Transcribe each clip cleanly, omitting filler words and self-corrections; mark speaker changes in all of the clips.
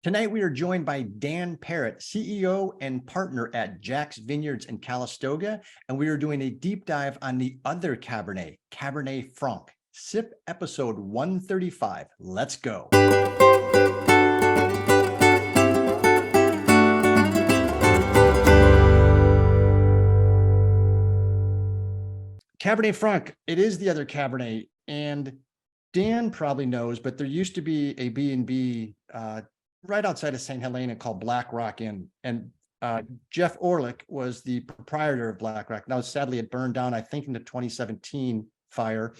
Speaker 1: Tonight, we are joined by Dan Parrott, CEO and partner at JAX Vineyards in Calistoga, and we are doing a deep dive on the other Cabernet, Cabernet Franc. Sip episode 135. Let's go. Cabernet Franc, it is the other Cabernet, and Dan probably knows, but there used to be a B&B right outside of St. Helena called Black Rock Inn. And Jeff Orlick was the proprietor of Black Rock. Now, sadly, it burned down, I think, in the 2017 fire.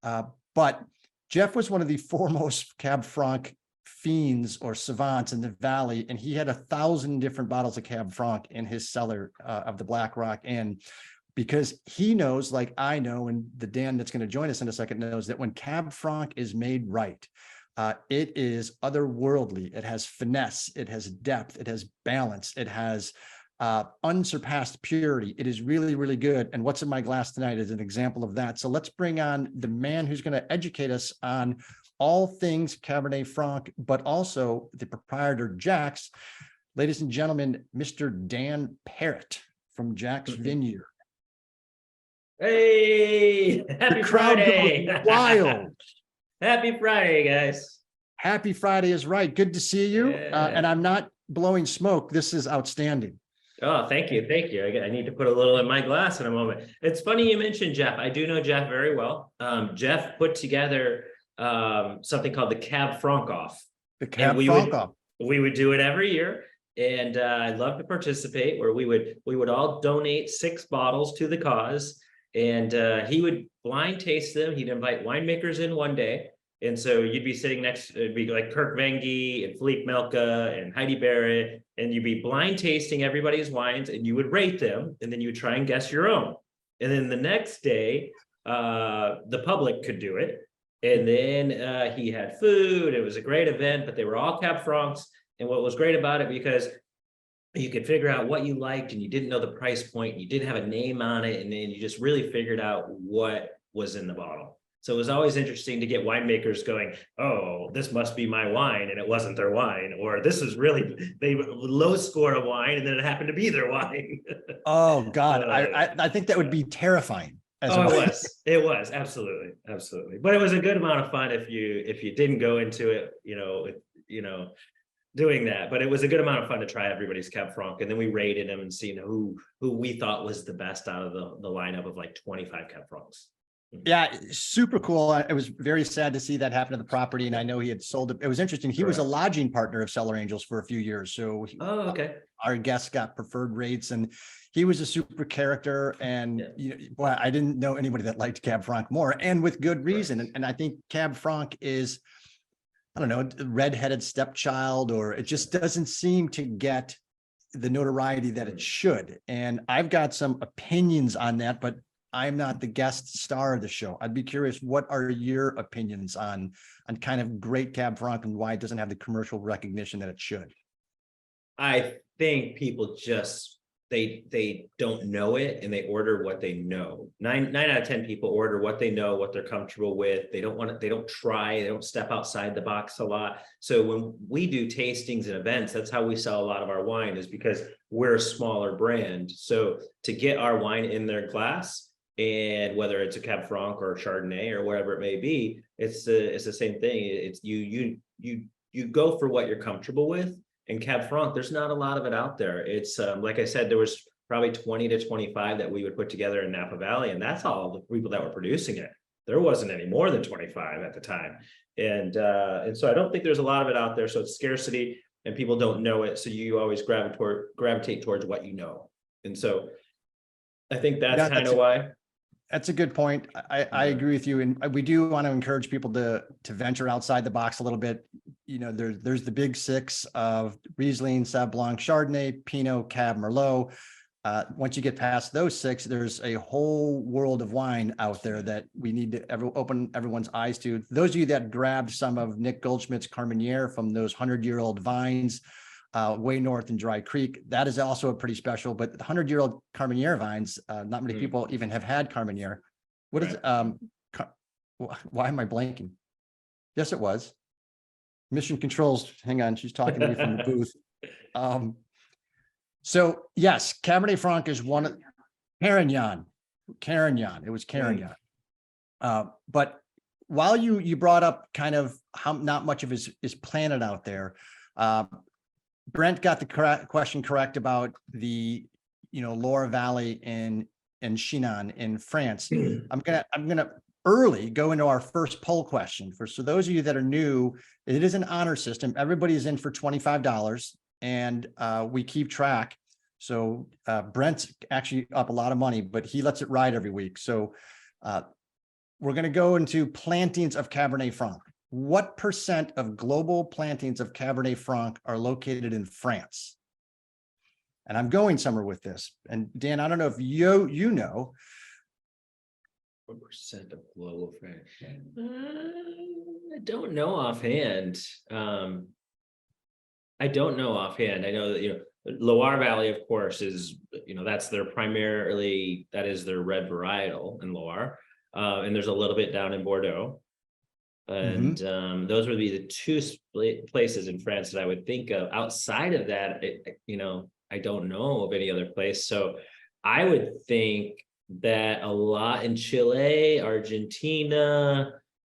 Speaker 1: But Jeff was one of the foremost Cab Franc fiends or savants in the Valley. And he had 1,000 different bottles of Cab Franc in his cellar of the Black Rock Inn. Because he knows, like I know, and the Dan that's going to join us in a second knows, that when Cab Franc is made right, it is otherworldly. It has finesse, it has depth, it has balance, it has unsurpassed purity. It is really, really good. And what's in my glass tonight is an example of that. So let's bring on the man who's going to educate us on all things Cabernet Franc, but also the proprietor, JAX. Ladies and gentlemen, Mr. Dan Parrott from JAX Vineyard.
Speaker 2: Hey, happy Friday.
Speaker 1: Wild.
Speaker 2: Happy Friday, guys.
Speaker 1: Happy Friday is right. Good to see you.
Speaker 2: Yeah.
Speaker 1: And I'm not blowing smoke. This is outstanding.
Speaker 2: Oh, thank you. Thank you. I need to put a little in my glass in a moment. It's funny you mentioned Jeff. I do know Jeff very well. Jeff put together something called the Cab Franc off.
Speaker 1: The Cab Franc off.
Speaker 2: We would do it every year. And I'd love to participate, where we would all donate 6 bottles to the cause. And he would blind taste them. He'd invite winemakers in one day. And so you'd be sitting next, it'd be like Kirk, Venge and Philippe Melka and Heidi Barrett. And you'd be blind tasting everybody's wines and you would rate them. And then you would try and guess your own. And then the next day, the public could do it. And then he had food. It was a great event, but they were all Cab Francs. And what was great about it, because you could figure out what you liked and you didn't know the price point, you didn't have a name on it, and then you just really figured out what was in the bottle. So it was always interesting to get winemakers going, oh, this must be my wine, and it wasn't their wine, or this is really, they low score a wine and then it happened to be their wine.
Speaker 1: Oh God, I think that would be terrifying.
Speaker 2: It was absolutely, but it was a good amount of fun if you didn't go into it, doing that. But it was a good amount of fun to try everybody's Cab Franc, and then we rated them and seen who we thought was the best out of the lineup of like 25 Cab Francs.
Speaker 1: Yeah, super cool. It was very sad to see that happen to the property, and I know he had sold it. It was interesting. He was a lodging partner of Cellar Angels for a few years, so
Speaker 2: okay.
Speaker 1: Our guests got preferred rates, and he was a super character. And boy, I didn't know anybody that liked Cab Franc more, and with good reason. And I think Cab Franc is, I don't know, redheaded stepchild, or it just doesn't seem to get the notoriety that it should. And I've got some opinions on that, but I'm not the guest star of the show. I'd be curious, what are your opinions on kind of great Cab Franc and why it doesn't have the commercial recognition that it should?
Speaker 2: I think people just, they don't know it, and they order what they know. 9 out of 10 people order what they know, what they're comfortable with. They don't try, they don't step outside the box a lot. So when we do tastings and events, that's how we sell a lot of our wine, is because we're a smaller brand. So to get our wine in their glass, and whether it's a Cab Franc or a Chardonnay or whatever it may be, it's the same thing. It's you go for what you're comfortable with. And Cab Franc, there's not a lot of it out there. It's like I said, there was probably 20 to 25 that we would put together in Napa Valley, and that's all the people that were producing it. There wasn't any more than 25 at the time. And so I don't think there's a lot of it out there. So it's scarcity, and people don't know it. So you always gravitate towards what you know. And so I think that's kind of why.
Speaker 1: That's a good point. I agree with you. And we do want to encourage people to venture outside the box a little bit. There's the big 6 of Riesling, Sauv Blanc, Chardonnay, Pinot, Cab, Merlot. Once you get past those 6, there's a whole world of wine out there that we need to open everyone's eyes to. Those of you that grabbed some of Nick Goldschmidt's Carmenere from those 100-year-old vines, way north in Dry Creek, that is also a pretty special. But the 100-year-old Carmenere vines, not many people even have had Carmenere. What is why am I blanking? Yes, it was Mission Controls, hang on, she's talking to me from the booth. So yes, Cabernet Franc is one of Carignan. It was Carignan. But while you brought up kind of how not much of is planted out there, Brent got the question correct about the Loire Valley in Chinon in France. I'm gonna early go into our first poll question. So those of you that are new, it is an honor system. Everybody is in for $25, and we keep track. So Brent's actually up a lot of money, but he lets it ride every week. So we're going to go into plantings of Cabernet Franc. What % of global plantings of Cabernet Franc are located in France? And I'm going somewhere with this. And Dan, I don't know if you know.
Speaker 2: What % of global France? I don't know offhand. I don't know offhand. I know that, Loire Valley, of course, is, that's their primarily, that is their red varietal in Loire. And there's a little bit down in Bordeaux. And those would be the two places in France that I would think of. Outside of that, I don't know of any other place. So I would think that a lot in Chile, Argentina,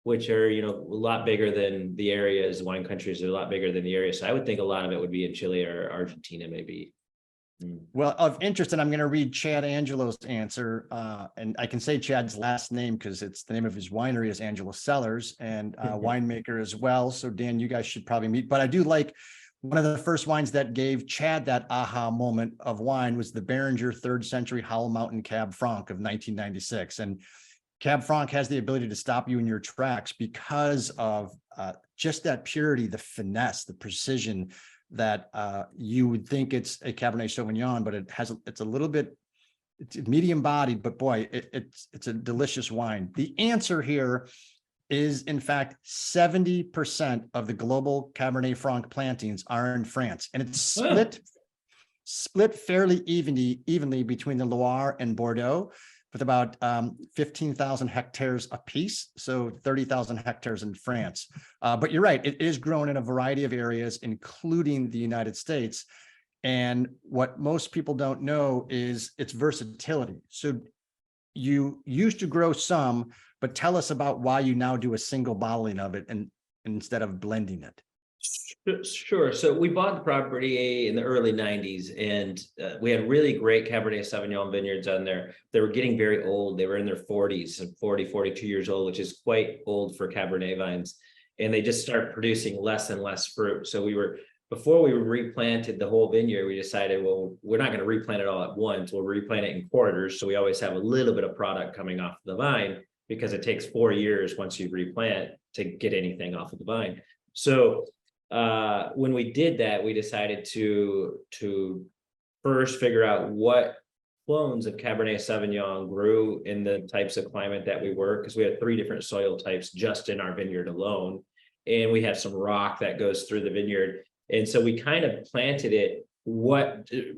Speaker 2: which are, a lot bigger than the areas, wine countries are a lot bigger than the area. So I would think a lot of it would be in Chile or Argentina, maybe.
Speaker 1: Well, of interest, and I'm going to read Chad Angelo's answer, and I can say Chad's last name because it's the name of his winery is Angelo Cellars, and winemaker as well. So Dan, you guys should probably meet. But I do like one of the first wines that gave Chad that aha moment of wine was the Beringer 3rd Century Howell Mountain Cab Franc of 1996, and Cab Franc has the ability to stop you in your tracks because of just that purity, the finesse, the precision that you would think it's a Cabernet Sauvignon, but it's a little bit, it's medium bodied, but boy, it's a delicious wine. The answer here is, in fact, 70% of the global Cabernet Franc plantings are in France, and it's split fairly evenly between the Loire and Bordeaux, with about 15,000 hectares apiece, so 30,000 hectares in France. But you're right, it is grown in a variety of areas, including the United States. And what most people don't know is its versatility. So you used to grow some, but tell us about why you now do a single bottling of it and instead of blending it.
Speaker 2: Sure. So we bought the property in the early 90s, and we had really great Cabernet Sauvignon vineyards on there. They were getting very old. They were in their 40s, 40, 42 years old, which is quite old for Cabernet vines. And they just start producing less and less fruit. So before we replanted the whole vineyard, we decided, well, we're not going to replant it all at once. We'll replant it in quarters. So we always have a little bit of product coming off the vine, because it takes 4 years once you replant to get anything off of the vine. So when we did that, we decided to first figure out what clones of Cabernet Sauvignon grew in the types of climate that we were, because we had 3 different soil types just in our vineyard alone. And we have some rock that goes through the vineyard. And so we kind of planted it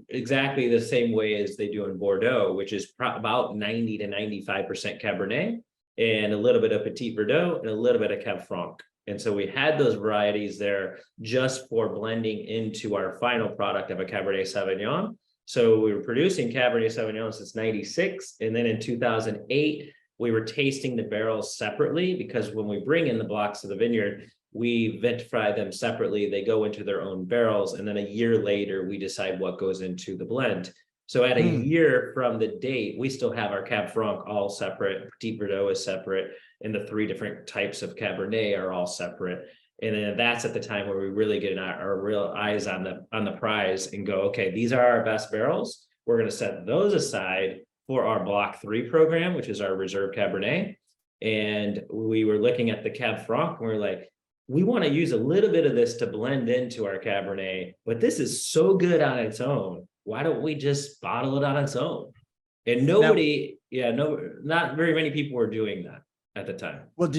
Speaker 2: exactly the same way as they do in Bordeaux, which is about 90 to 95% Cabernet and a little bit of Petit Verdot and a little bit of Cab Franc. And so we had those varieties there just for blending into our final product of a Cabernet Sauvignon. So we were producing Cabernet Sauvignon since 96. And then in 2008, we were tasting the barrels separately, because when we bring in the blocks of the vineyard, we vitrify them separately. They go into their own barrels. And then a year later, we decide what goes into the blend. So at a year from the date, we still have our Cab Franc all separate. Petit Verdot is separate. And the 3 different types of Cabernet are all separate. And then that's at the time where we really get our real eyes on the prize and go, okay, these are our best barrels. We're going to set those aside for our Block 3 program, which is our Reserve Cabernet. And we were looking at the Cab Franc, and we're like, we want to use a little bit of this to blend into our Cabernet, but this is so good on its own. Why don't we just bottle it on its own? And not very many people were doing that at the time.
Speaker 1: Well,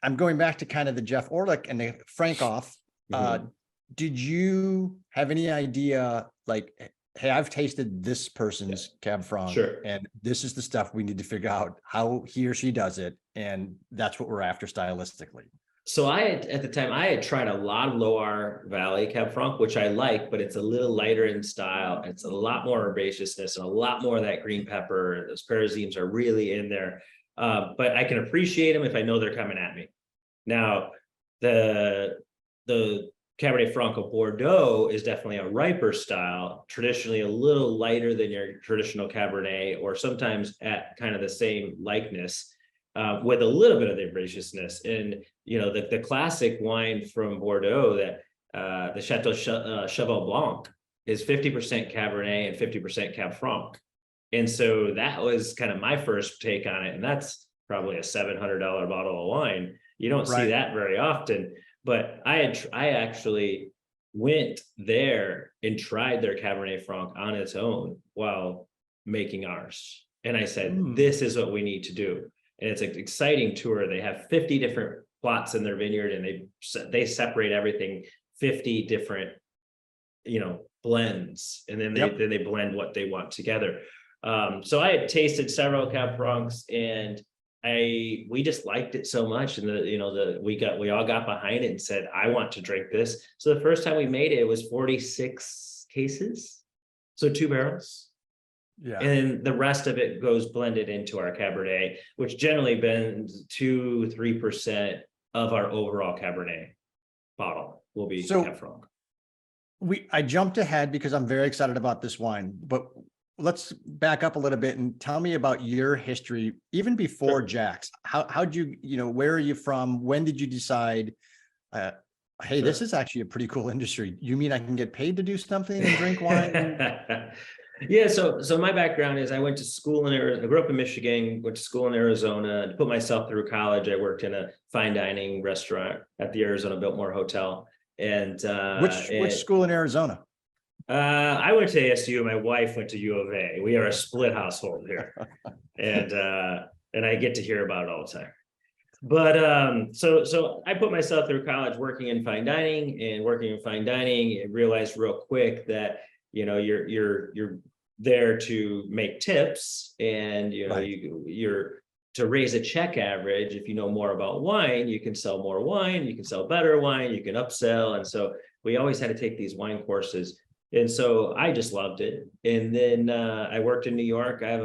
Speaker 1: I'm going back to kind of the Jeff Orlick and the Frankoff. Did you have any idea, like, hey, I've tasted this person's Cab Franc,
Speaker 2: sure,
Speaker 1: and this is the stuff we need to figure out how he or she does it, and that's what we're after stylistically?
Speaker 2: So at the time, I had tried a lot of Loire Valley Cab Franc, which I like, but it's a little lighter in style. It's a lot more herbaceousness and a lot more of that green pepper. Those Pyrazines are really in there. But I can appreciate them if I know they're coming at me. Now, the Cabernet Franc of Bordeaux is definitely a riper style, traditionally a little lighter than your traditional Cabernet, or sometimes at kind of the same likeness, with a little bit of the herbaceousness. And the classic wine from Bordeaux, that the Chateau Cheval Blanc, is 50% Cabernet and 50% Cab Franc. And so that was kind of my first take on it, and that's probably a $700 bottle of wine. You don't see that very often. But I actually went there and tried their Cabernet Franc on its own while making ours. And I said, this is what we need to do. And it's an exciting tour. They have 50 different plots in their vineyard, and they separate everything 50 different, blends. And then they blend what they want together. So I had tasted several Cab Francs, and we just liked it so much, and we all got behind it and said, I want to drink this. So the first time we made it, it was 46 cases, so 2 barrels. Yeah. And the rest of it goes blended into our Cabernet, which generally blends 2-3% of our overall Cabernet bottle will be Cab Franc.
Speaker 1: I jumped ahead because I'm very excited about this wine, but let's back up a little bit and tell me about your history, even before JAX. How'd you, where are you from? When did you decide, hey, this is actually a pretty cool industry? You mean I can get paid to do something and drink wine?
Speaker 2: Yeah, so my background is I went to school in Arizona. I grew up in Michigan, went to school in Arizona. To put myself through college, I worked in a fine dining restaurant at the Arizona Biltmore Hotel. And
Speaker 1: which school in Arizona?
Speaker 2: I went to ASU. My wife went to U of A. We are a split household here, and I get to hear about it all the time. But so I put myself through college working in fine dining, and realized real quick that you're there to make tips, and you're to raise a check average. If you know more about wine, you can sell more wine, you can sell better wine, you can upsell. And so we always had to take these wine courses. And so I just loved it. And then I worked in New York. I have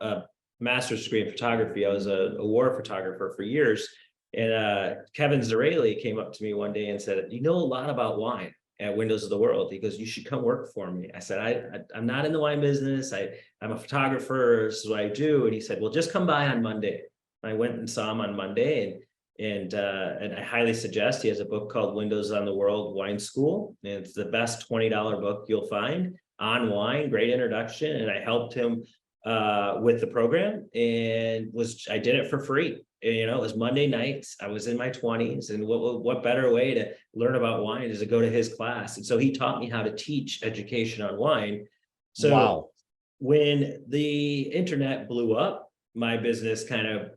Speaker 2: a master's degree in photography. I was a war photographer for years. And Kevin Zarelli came up to me one day and said, you know a lot about wine at Windows of the World. He goes, you should come work for me. I said, I'm not in the wine business. I'm a photographer. This is what I do. And he said, well, just come by on Monday. I went and saw him on Monday, and I highly suggest. He has a book called Windows on the World Wine School. And it's the best $20 book you'll find on wine. Great introduction. And I helped him with the program, and I did it for free. It was Monday nights. I was in my 20s, and what better way to learn about wine is to go to his class. And so he taught me how to teach education on wine. So when the internet blew up, my business kind of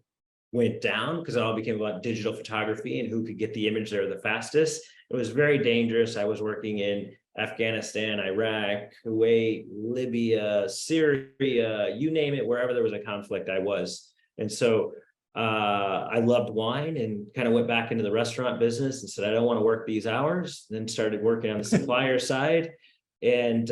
Speaker 2: went down because it all became about digital photography and who could get the image there the fastest. It was very dangerous. I was working in Afghanistan, Iraq, Kuwait, Libya, Syria, you name it, wherever there was a conflict, I was. And so I loved wine, and kind of went back into the restaurant business and said, I don't want to work these hours. Then started working on the supplier side. And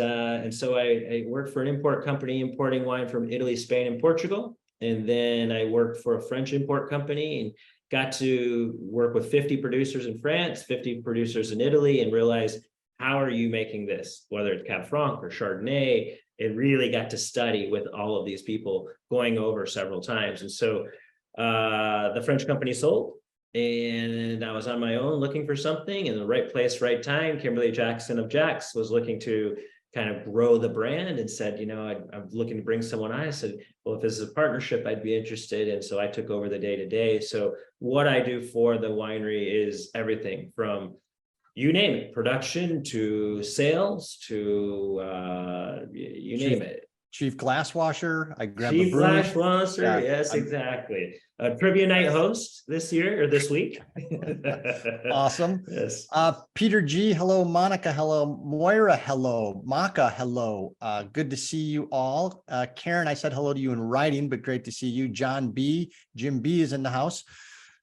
Speaker 2: so I worked for an import company importing wine from Italy, Spain, and Portugal. And then I worked for a French import company and got to work with 50 producers in France, 50 producers in Italy, and realized, how are you making this, whether it's Cab Franc or Chardonnay? And really got to study with all of these people, going over several times. And so the French company sold, and I was on my own looking for something in the right place, right time. Kimberly Jackson of JAX was looking to kind of grow the brand, and said, I'm looking to bring someone on. I said, well, if this is a partnership, I'd be interested. And so I took over the day-to-day. So what I do for the winery is everything from, you name it, production to sales to you name it.
Speaker 1: Chief glass washer. I grab
Speaker 2: Chief
Speaker 1: a broom.
Speaker 2: glass washer. Yeah, yes, exactly. Trivia night host this year or this week.
Speaker 1: Awesome.
Speaker 2: Yes.
Speaker 1: Peter G. Hello. Monica. Hello. Moira. Hello. Maka. Hello. Good to see you all. Karen, I said hello to you in writing, but great to see you. John B. Jim B. is in the house.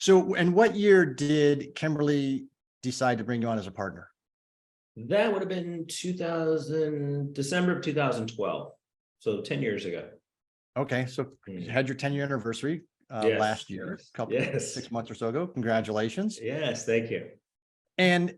Speaker 1: So, and what year did Kimberly decide to bring you on as a partner?
Speaker 2: That would have been December of 2012. So 10 years ago.
Speaker 1: Okay, so you had your 10-year anniversary
Speaker 2: Yes,
Speaker 1: last year,
Speaker 2: yes,
Speaker 1: couple
Speaker 2: yes.
Speaker 1: 6 months or so ago. Congratulations.
Speaker 2: Yes, thank you.
Speaker 1: And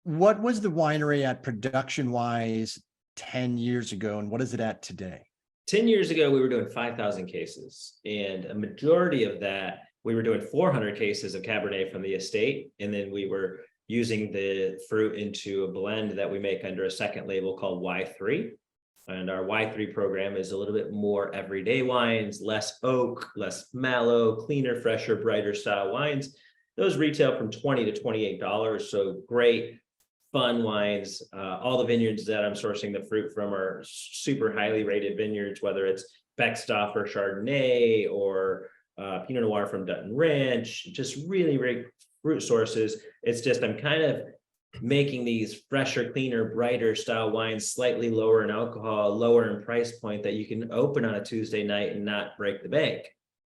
Speaker 1: what was the winery at production wise 10 years ago, and what is it at today?
Speaker 2: 10 years ago, we were doing 5,000 cases, and a majority of that, we were doing 400 cases of Cabernet from the estate, and then we were using the fruit into a blend that we make under a second label called Y3. And our Y3 program is a little bit more everyday wines, less oak, less mallow, cleaner, fresher, brighter style wines. Those retail from $20 to $28. So great, fun wines. All the vineyards that I'm sourcing the fruit from are super highly rated vineyards, whether it's Beckstoffer Chardonnay or Pinot Noir from Dutton Ranch, just really great fruit sources. It's just, I'm kind of making these fresher, cleaner, brighter style wines, slightly lower in alcohol, lower in price point, that you can open on a Tuesday night and not break the bank.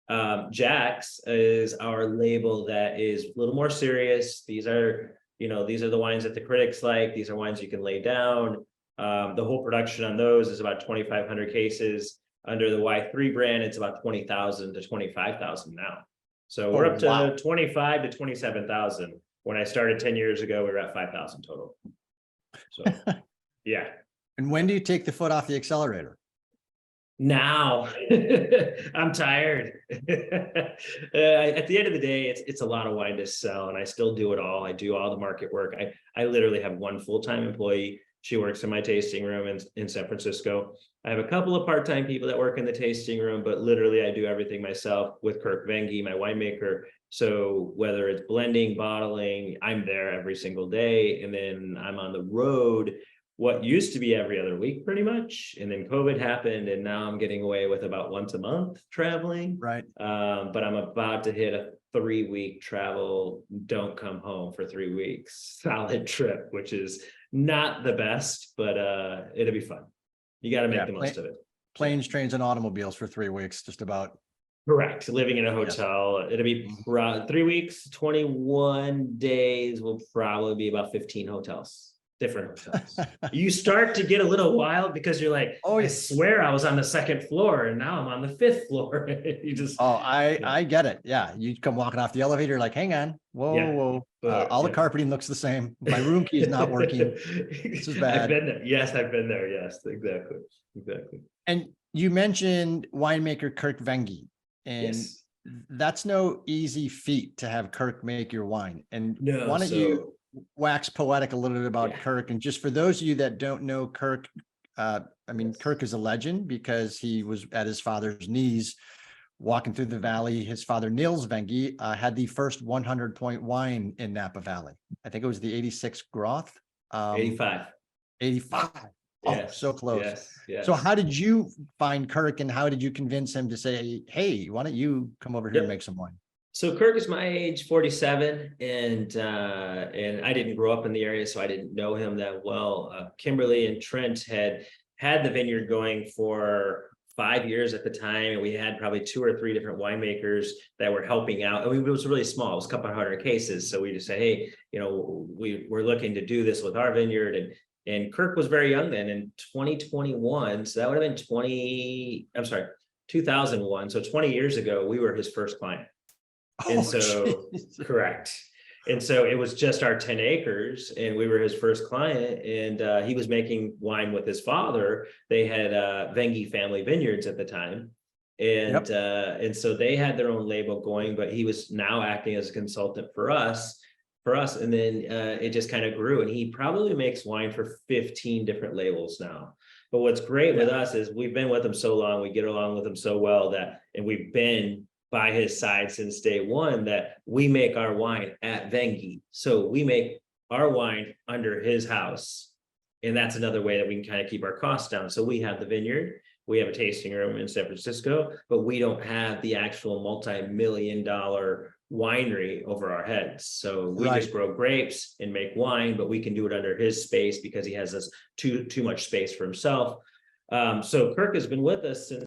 Speaker 2: JAX is our label that is a little more serious. These are the wines that the critics like. These are wines you can lay down. The whole production on those is about 2,500 cases. Under the Y3 brand, it's about 20,000 to 25,000 now. So we're up to 25 to 27,000. When I started 10 years ago, we were at 5,000 total. So, yeah.
Speaker 1: And when do you take the foot off the accelerator?
Speaker 2: Now. I'm tired. At the end of the day, it's a lot of wine to sell, and I still do it all. I do all the market work. I literally have one full-time employee. She works in my tasting room in San Francisco. I have a couple of part-time people that work in the tasting room, but literally I do everything myself with Kirk, Venge, my winemaker. So whether it's blending, bottling, I'm there every single day. And then I'm on the road, what used to be every other week pretty much. And then COVID happened, and now I'm getting away with about once a month traveling.
Speaker 1: Right.
Speaker 2: But I'm about to hit a 3-week travel, don't come home for 3 weeks, solid trip, which is not the best, but it'll be fun. You got to make the most of it.
Speaker 1: Planes, trains, and automobiles for 3 weeks, just about.
Speaker 2: Correct. Living in a hotel. Yes. It'll be 3 weeks, 21 days will probably be about 15 hotels. Different hotels. You start to get a little wild because you're like, oh, I swear I was on the second floor and now I'm on the 5th floor. You just,
Speaker 1: I get it. Yeah. You come walking off the elevator, like, hang on, whoa. All the carpeting looks the same. My room key is not working. This is bad.
Speaker 2: I've been there. Yes, I've been there. Yes, exactly.
Speaker 1: And you mentioned winemaker Kirk Venge, and that's no easy feat to have Kirk make your wine. And why don't you wax poetic a little bit about Kirk? And just for those of you that don't know Kirk, Kirk is a legend because he was at his father's knees walking through the valley. His father, Niels Venge, had the first 100-point wine in Napa Valley. I think it was the 86 Groth.
Speaker 2: 85.
Speaker 1: Oh, so close.
Speaker 2: Yes.
Speaker 1: So how did you find Kirk, and how did you convince him to say, hey, why don't you come over here and make some wine?
Speaker 2: So Kirk is my age, 47, and I didn't grow up in the area, so I didn't know him that well. Kimberly and Trent had the vineyard going for 5 years at the time, and we had probably 2 or 3 different winemakers that were helping out. I mean, it was really small. It was a couple hundred cases. So we just said, hey, we're looking to do this with our vineyard. And Kirk was very young then, in 2021. So that would have been 2001. So 20 years ago, we were his first client. And so, correct. And so it was just our 10 acres, and we were his first client, and he was making wine with his father. They had Venge family vineyards at the time. And so they had their own label going, but he was now acting as a consultant for us. And then it just kind of grew, and he probably makes wine for 15 different labels now. But what's great with us is we've been with him so long, we get along with him so well and we've been by his side since day one, that we make our wine at Venge. So we make our wine under his house. And that's another way that we can kind of keep our costs down. So we have the vineyard, we have a tasting room in San Francisco, but we don't have the actual multi-million-dollar winery over our heads. So we just grow grapes and make wine, but we can do it under his space because he has this too much space for himself. So Kirk has been with us since